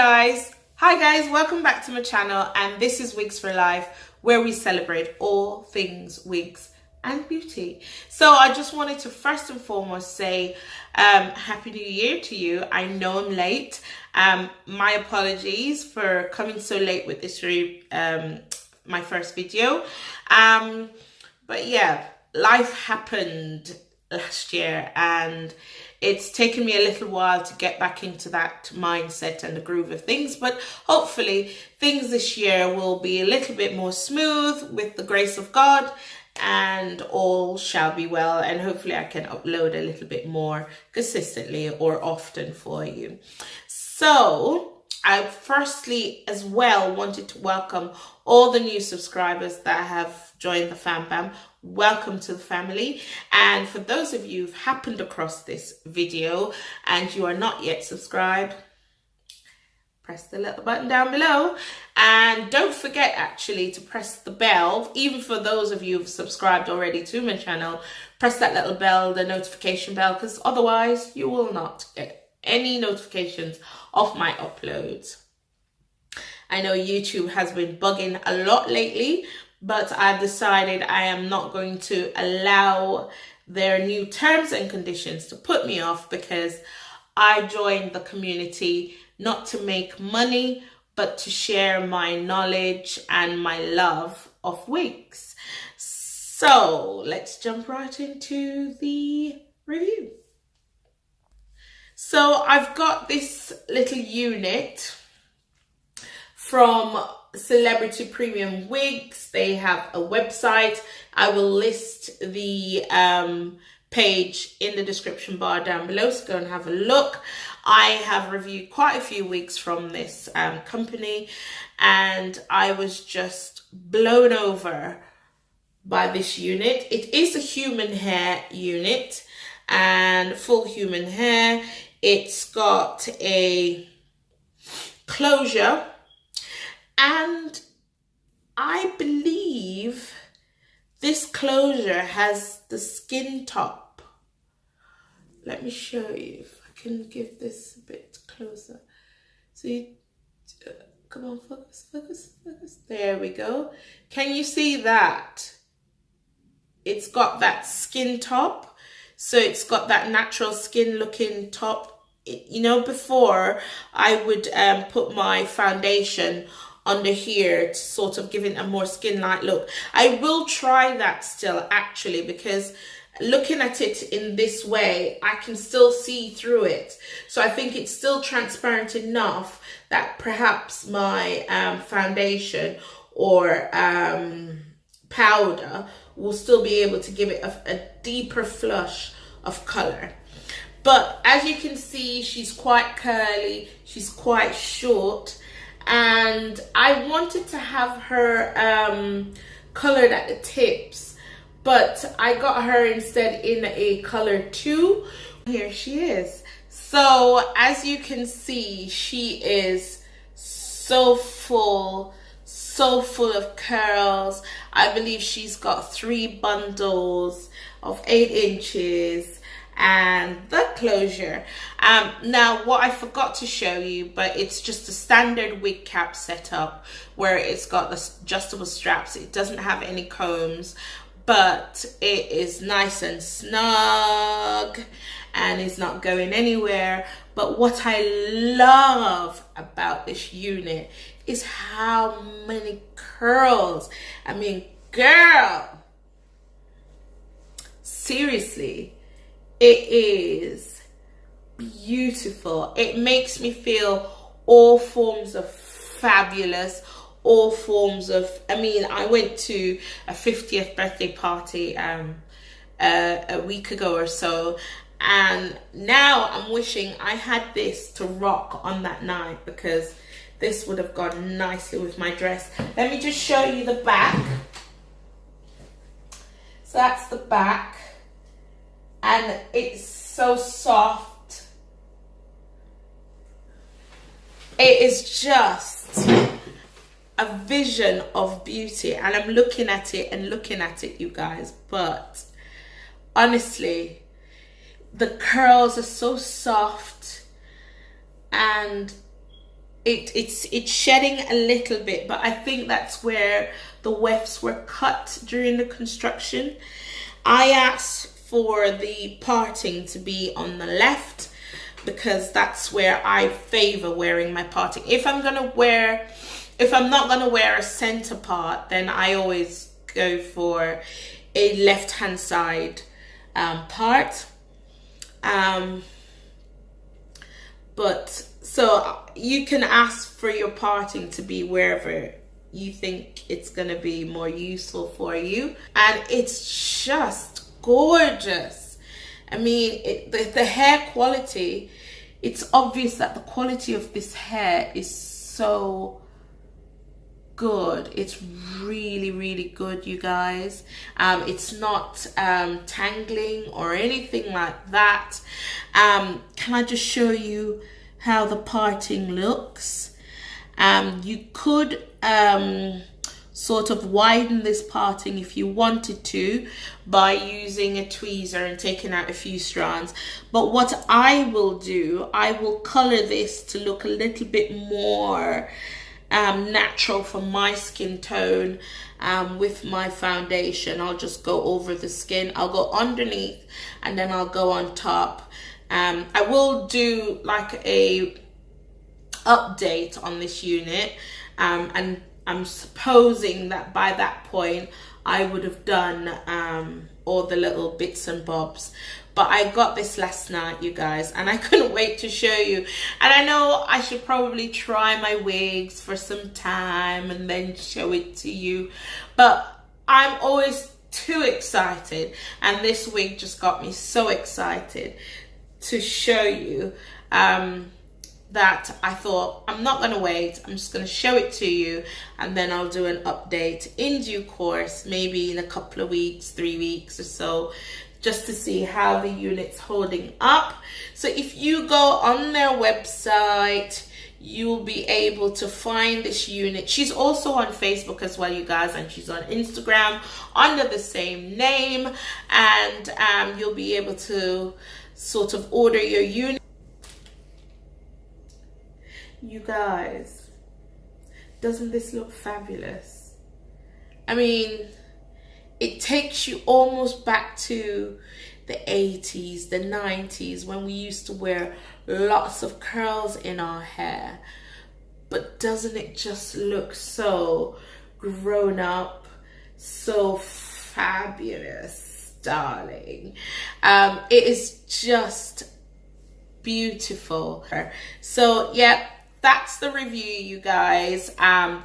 Hi guys, welcome back to my channel, and this is Wigs for Life, where we celebrate all things wigs and beauty. So I just wanted to first and foremost say Happy New Year to you. I know I'm late. My apologies for coming so late with this my first video. But yeah, life happened last year and it's taken me a little while to get back into that mindset and the groove of things, but hopefully things this year will be a little bit more smooth with the grace of God, and all shall be well, and hopefully I can upload a little bit more consistently or often for you. So I firstly as well wanted to welcome all the new subscribers that have joined the fam bam. Welcome to the family. And for those of you who've happened across this video and you are not yet subscribed, press the little button down below, and don't forget actually to press the bell. Even for those of you who've subscribed already to my channel, press that little bell, the notification bell, because otherwise you will not get any notifications of my uploads. I know YouTube has been bugging a lot lately, but I've decided I am not going to allow their new terms and conditions to put me off, because I joined the community not to make money, but to share my knowledge and my love of wigs. So let's jump right into the review. So I've got this little unit from Celebrity Premium Wigs. They have a website. I will list the page in the description bar down below, so go and have a look. I have reviewed quite a few wigs from this company, and I was just blown over by this unit. It is a human hair unit and full human hair. It's got a closure, and I believe this closure has the skin top. Let me show you if I can give this a bit closer. So you, come on, focus, focus, focus. There we go. Can you see that? It's got that skin top. So it's got that natural skin looking top. You know, before I would put my foundation under here to sort of give it a more skin-like look. I will try that still actually, because looking at it in this way, I can still see through it. So I think it's still transparent enough that perhaps my foundation or powder will still be able to give it a deeper flush of color. But as you can see, she's quite curly, she's quite short, and I wanted to have her colored at the tips, but I got her instead in a color 2. Here she is. So as you can see, she is so full of curls. I believe she's got 3 bundles of 8 inches and the closure. Now what I forgot to show you, but it's just a standard wig cap setup where it's got the adjustable straps. It doesn't have any combs, but it is nice and snug and it's not going anywhere. But what I love about this unit is how many curls. I mean, girl, seriously, it is beautiful. It makes me feel all forms of fabulous, all forms of, I mean, I went to a 50th birthday party a week ago or so, and now I'm wishing I had this to rock on that night, because this would have gone nicely with my dress. Let me just show you the back. So that's the back, and it's so soft. It is just a vision of beauty, and I'm looking at it and looking at it, you guys, but honestly, the curls are so soft, and it's shedding a little bit, but I think that's where the wefts were cut during the construction. I asked for the parting to be on the left because that's where I favor wearing my parting. If I'm not gonna wear a center part, then I always go for a left hand side part. But so you can ask for your parting to be wherever you think it's gonna be more useful for you, and it's just gorgeous. I mean, the hair quality, it's obvious that the quality of this hair is so good. It's really, really good, you guys. It's not tangling or anything like that. Can I just show you how the parting looks? You could sort of widen this parting if you wanted to by using a tweezer and taking out a few strands. But what I will do, I will color this to look a little bit more natural for my skin tone. With my foundation, I'll just go over the skin. I'll go underneath and then I'll go on top. I will do like a update on this unit, and I'm supposing that by that point I would have done all the little bits and bobs. But I got this last night, you guys, and I couldn't wait to show you. And I know I should probably try my wigs for some time and then show it to you, but I'm always too excited, and this wig just got me so excited to show you that I thought I'm not gonna wait. I'm just gonna show it to you, and then I'll do an update in due course, maybe in a couple of weeks, 3 weeks or so, just to see how the unit's holding up. So if you go on their website, you'll be able to find this unit. She's also on Facebook as well, you guys, and she's on Instagram under the same name, and you'll be able to sort of order your unit. You guys, doesn't this look fabulous? I mean, it takes you almost back to the 80s, the 90s, when we used to wear lots of curls in our hair. But doesn't it just look so grown up, so fabulous, darling? It is just beautiful. So yeah, that's the review, you guys.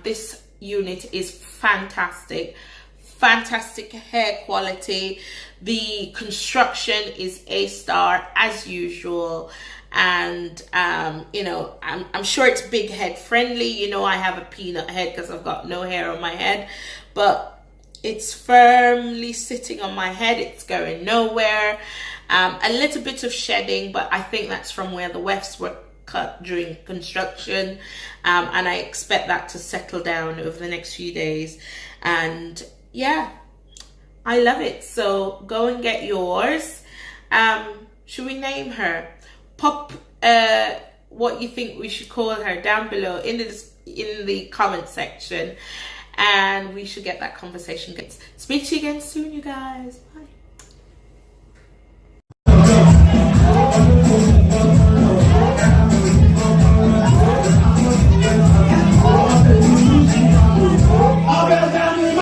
This unit is fantastic. Fantastic hair quality. The construction is A-star as usual, and you know, I'm sure it's big head friendly. You know, I have a peanut head because I've got no hair on my head, but it's firmly sitting on my head. It's going nowhere. A little bit of shedding, but I think that's from where the wefts were cut during construction, and I expect that to settle down over the next few days. And yeah, I love it. So go and get yours. Should we name her? Pop what you think we should call her down below in the comment section, and we should get that conversation going. Speak to you again soon, you guys. Bye.